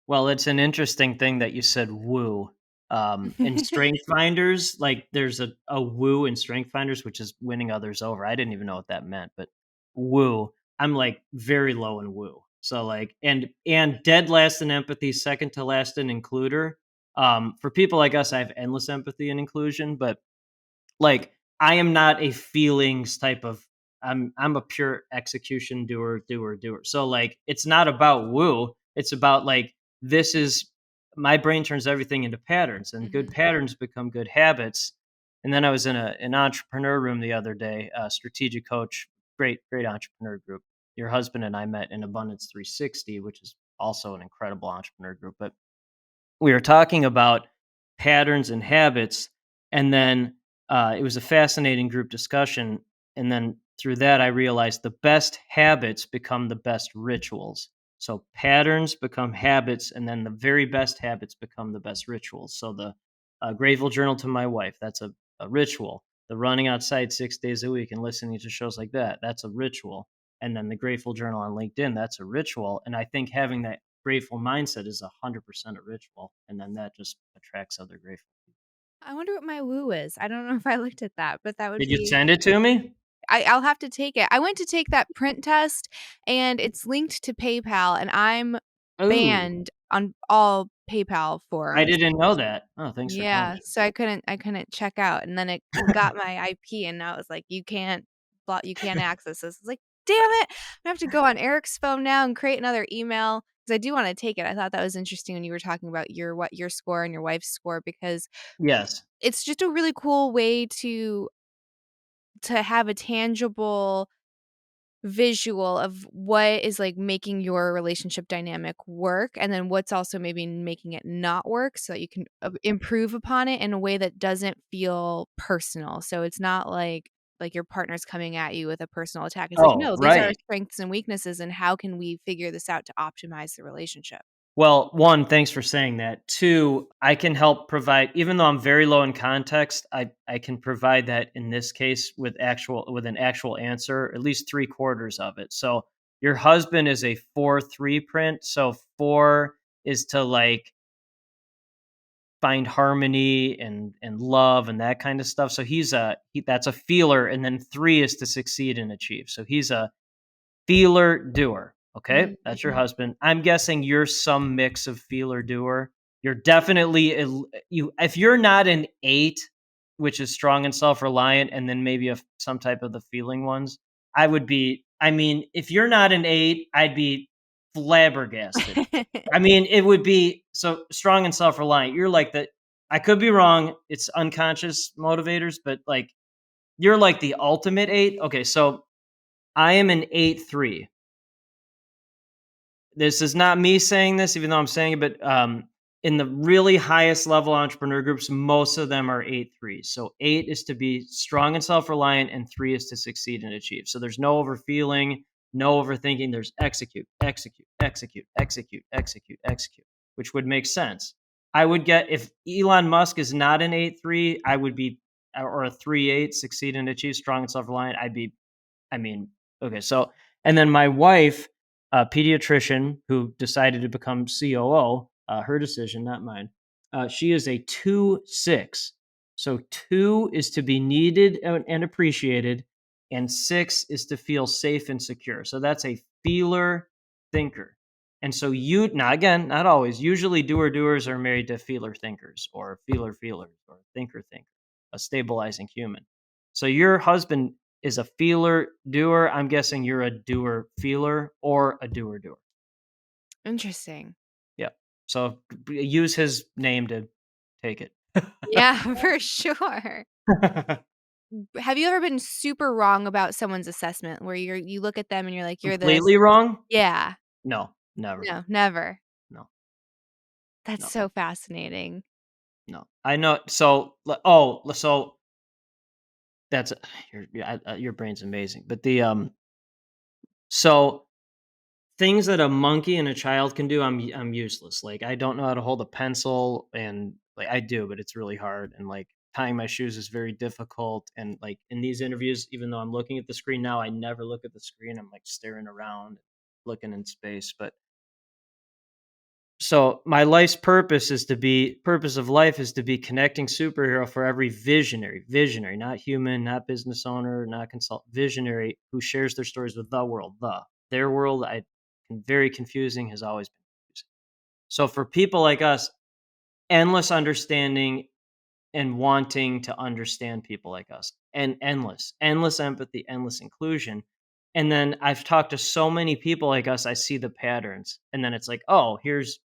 Well, it's an interesting thing that you said woo. In Strength Finders, like there's a woo in Strength Finders, which is winning others over. I didn't even know what that meant, but woo. I'm like very low in woo. So like and dead last in empathy, second to last in includer. For people like us, I have endless empathy and inclusion, but like I am not a feelings type of I'm a pure execution doer. So like it's not about woo. It's about like this is my brain turns everything into patterns and good Mhm. patterns become good habits. And then I was in an entrepreneur room the other day, strategic coach, great entrepreneur group. Your husband and I met in Abundance 360, which is also an incredible entrepreneur group. But we were talking about patterns and habits, and then it was a fascinating group discussion. And then through that, I realized the best habits become the best rituals. So patterns become habits, and then the very best habits become the best rituals. So the grateful journal to my wife, that's a ritual. The running outside 6 days a week and listening to shows like that, that's a ritual. And then the grateful journal on LinkedIn, that's a ritual. And I think having that grateful mindset is 100% a ritual, and then that just attracts other grateful people. I wonder what my woo is. I don't know if I looked at that, but that would Did you be send it to me? I'll have to take it. I went to take that print test, and it's linked to PayPal, and I'm Oh, banned on all PayPal I forms. didn't know that. Oh, thanks for telling Yeah, me. so I couldn't check out, and then it got my IP, and now it's like, you can't access this." It's like, "Damn it, I have to go on Eric's phone now and create another email because I do wanna take it." I thought that was interesting when you were talking about your score and your wife's score because Yes. it's just a really cool way to have a tangible visual of what is, like, making your relationship dynamic work, and then what's also maybe making it not work so that you can, improve upon it in a way that doesn't feel personal. So it's not like your partner's coming at you with a personal attack. It's like, Oh, "No, these are our right. strengths and weaknesses, and how can we figure this out to optimize the relationship?" Well, one, thanks for saying that. Two, I can help provide, even though I'm very low in context, I can provide that in this case with an actual answer, at least three quarters of it. So your husband is a 4-3 print. So four is to like find harmony and love and that kind of stuff. So that's a feeler, and then three is to succeed and achieve. So he's a feeler doer. Okay, Mhm, that's your mhm. husband. I'm guessing you're some mix of feeler doer. You're definitely you. If you're not an eight, which is strong and self reliant, and then maybe some type of the feeling ones, I would be. I mean, if you're not an eight, I'd be flabbergasted. I mean, it would be so strong and self reliant. You're like the. I could be wrong. It's unconscious motivators, but like you're like the ultimate eight. Okay, so I am an 8-3. This is not me saying this, even though I'm saying it, but in the really highest level entrepreneur groups, most of them are 8-3. So eight is to be strong and self reliant, and three is to succeed and achieve. So there's no overfeeling, no overthinking. There's execute, execute, execute, execute, execute, execute, which would make sense. I would get if Elon Musk is not an 8-3, I would be, or a 3-8, succeed and achieve, strong and self reliant. I mean, okay. So, and then my wife, a pediatrician who decided to become COO, her decision, not mine. She is a 2-6. So two is to be needed and appreciated, and six is to feel safe and secure. So that's a feeler thinker. And so you now again, not always. Usually, doers are married to feeler thinkers or feelers or thinker, a stabilizing human. So your husband is a feeler doer. I'm guessing you're a doer feeler or a doer doer. Interesting. Yeah. So use his name to take it. Yeah, for sure. Have you ever been super wrong about someone's assessment where you look at them and you're like, "You're this." Completely wrong? Yeah. No, never. No, never. No, That's no, so fascinating. no. I know. So, so that's your brain's amazing. But so things that a monkey and a child can do, I'm useless. Like I don't know how to hold a pencil, and like I do, but it's really hard. And like tying my shoes is very difficult. And like in these interviews, even though I'm looking at the screen now, I never look at the screen. I'm like staring around, looking in space. But So my life's purpose of life is to be connecting superhero for every visionary, not human, not business owner, not consult, visionary who shares their stories with the world, their world. Very confusing, has always been confusing. So for people like us, endless understanding and wanting to understand people like us, and endless empathy, endless inclusion. And then I've talked to so many people like us, I see the patterns, and then it's like, oh, here's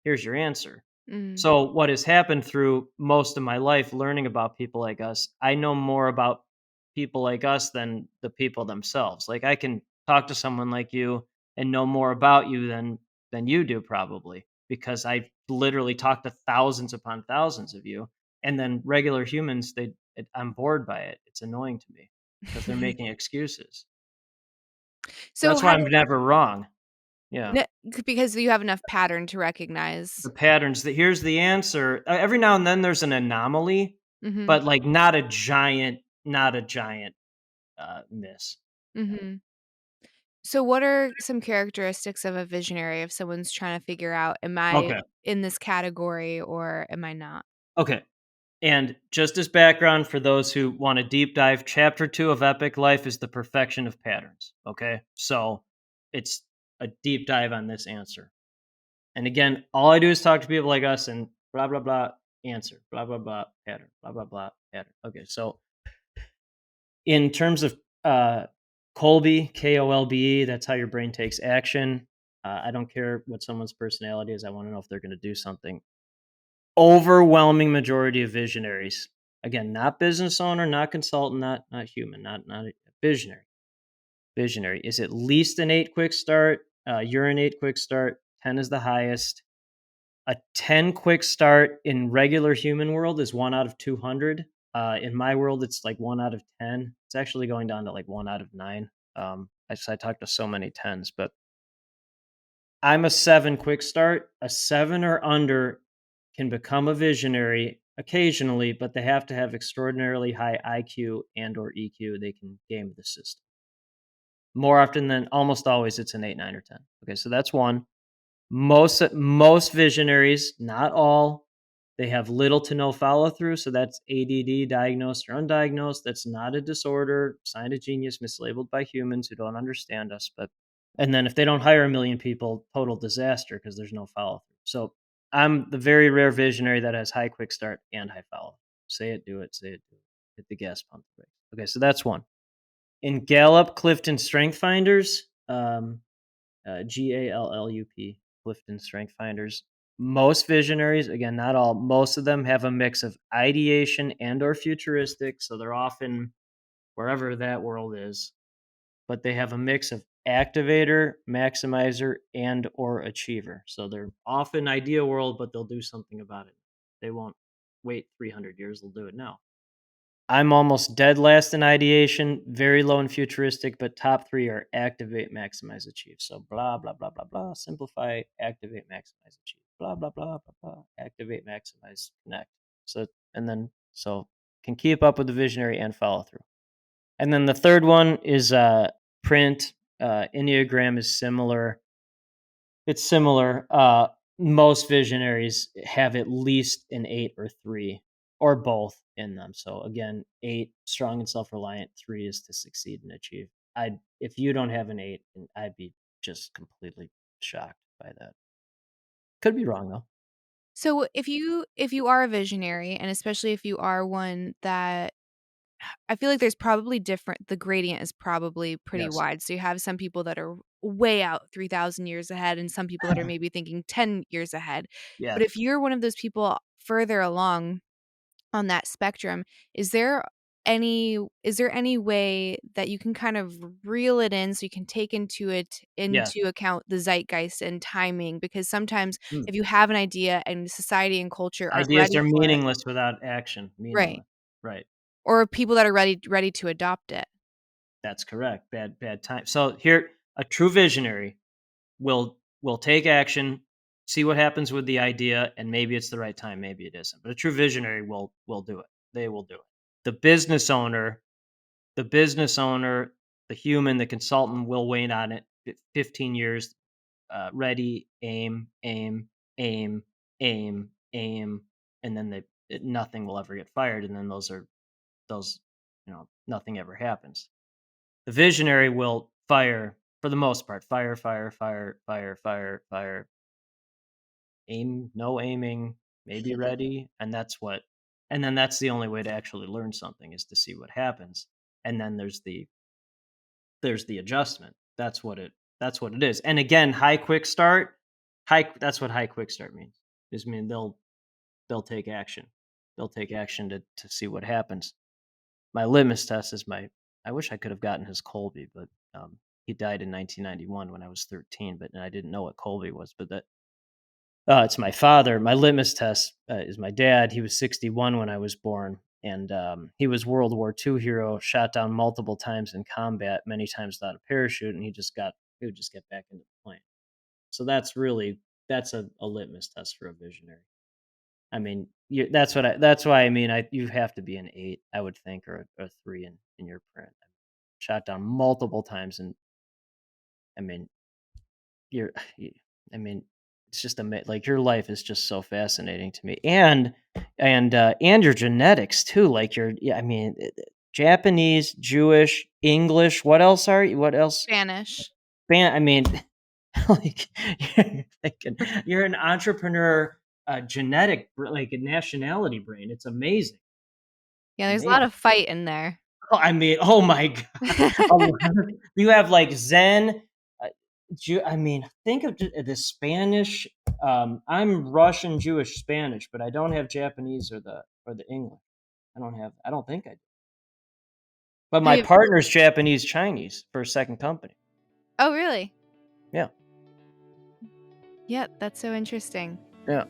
your answer. Mm. So what has happened through most of my life learning about people like us, I know more about people like us than the people themselves. Like I can talk to someone like you and know more about you than you do probably, because I literally talked to thousands upon thousands of you. And then regular humans, I'm bored by it. It's annoying to me because they're making excuses. So That's why how I'm never wrong. Yeah. because you have enough pattern to recognize. The patterns, that here's the answer. Every now and then there's an anomaly, Mhm. but like not a giant miss. Yeah. Mhm. So what are some characteristics of a visionary if someone's trying to figure out, am I Okay. in this category or am I not? Okay. And just as background for those who want to deep dive, chapter 2 of Epic Life is the perfection of patterns. Okay. So it's a deep dive on this answer. And again, all I do is talk to people like us and blah, blah, blah, answer, blah, blah, blah, pattern, blah, blah, blah, pattern. Okay. So in terms of Kolbe, Kolbe, that's how your brain takes action. I don't care what someone's personality is. I want to know if they're going to do something. Overwhelming majority of visionaries, again, not business owner, not consultant, not human, not a visionary. Visionary is at least an 8 quick start. You're an 8 quick start. 10 is the highest. A 10 quick start in regular human world is 1 out of 200. In my world, it's like 1 out of 10. It's actually going down to like 1 out of 9. I talked to so many 10s, but I'm a 7 quick start. A 7 or under can become a visionary occasionally, but they have to have extraordinarily high IQ and or EQ. They can game the system. More often than almost always, it's an 8, 9, or 10. Okay, so that's one. Most visionaries, not all, they have little to no follow through. So that's ADD, diagnosed or undiagnosed. That's not a disorder, sign of genius, mislabeled by humans who don't understand us. But and then if they don't hire a million people, total disaster because there's no follow through. So I'm the very rare visionary that has high quick start and high follow. Say it, do it. Say it, do it. Hit the gas pump. Okay, so that's one. In Gallup, Clifton Strength Finders, GALLUP, Clifton Strength Finders. Most visionaries, again, not all, most of them have a mix of ideation and or futuristic. So they're often wherever that world is, but they have a mix of activator, maximizer, and or achiever. So they're often idea world, but they'll do something about it. They won't wait 300 years, they'll do it now. I'm almost dead last in ideation, very low in futuristic, but top 3 are activate, maximize, achieve. So blah, blah, blah, blah, blah. Simplify, activate, maximize, achieve. Blah, blah, blah, blah, blah. Activate, maximize, connect. So can keep up with the visionary and follow through. And then the third one is print. Enneagram is similar. It's similar. Most visionaries have at least an 8 or 3 or both in them. So again, 8 strong and self-reliant, 3 is to succeed and achieve. If you don't have an 8, I'd be just completely shocked by that. Could be wrong though. So if you are a visionary, and especially if you are one that, I feel like there's probably different, the gradient is probably pretty Yes. wide. So you have some people that are way out 3,000 years ahead and some people that are maybe thinking 10 years ahead. Yeah. But if you're one of those people further along on that spectrum, is there any way that you can kind of reel it in so you can take Yeah. into account the zeitgeist and timing? Because sometimes Mm. if you have an idea and society and culture aren't Ideas ready are for it, meaningless without action. right? Meaningless. Right. Or people that are ready to adopt it. That's correct. Bad time. So here, a true visionary will take action, see what happens with the idea, and maybe it's the right time, maybe it isn't. But a true visionary will do it. They will do it. The business owner, the business owner, the human, the consultant will wait on it 15 years, ready, aim, aim, aim, aim, and then nothing will ever get fired, and then those, nothing ever happens. The visionary will fire for the most part, fire, fire, fire, fire, fire, fire, aim, no aiming, maybe ready, and then that's the only way to actually learn something, is to see what happens, and then there's the adjustment. That's what it is. And again, high quick start, that's what high quick start means. Is mean they'll take action. They'll take action to see what happens. My litmus test is I wish I could have gotten his Colby, but he died in 1991 when I was 13, but I didn't know what Colby was. But it's my father. My litmus test is my dad. He was 61 when I was born, and he was World War II hero, shot down multiple times in combat, many times without a parachute, and he would just get back into the plane. So that's a litmus test for a visionary. I mean, that's why I mean, you have to be an 8, I would think, or a 3 in your print. Shot down multiple times, and I mean, you're, I mean, it's just like your life is just so fascinating to me, and your genetics too. Like I mean, Japanese, Jewish, English. What else are you? What else? Spanish. I mean, like you're an entrepreneur, genetic, like a nationality brain. It's amazing. Yeah, there's a lot of fight in there. Oh, I mean, oh my god, you have like Zen. I mean, think of the Spanish. I'm Russian, Jewish, Spanish, but I don't have Japanese or the English. I don't think I do. But my partner's Japanese, Chinese for a second company. Oh, really? Yeah. Yeah, that's so interesting. Yeah.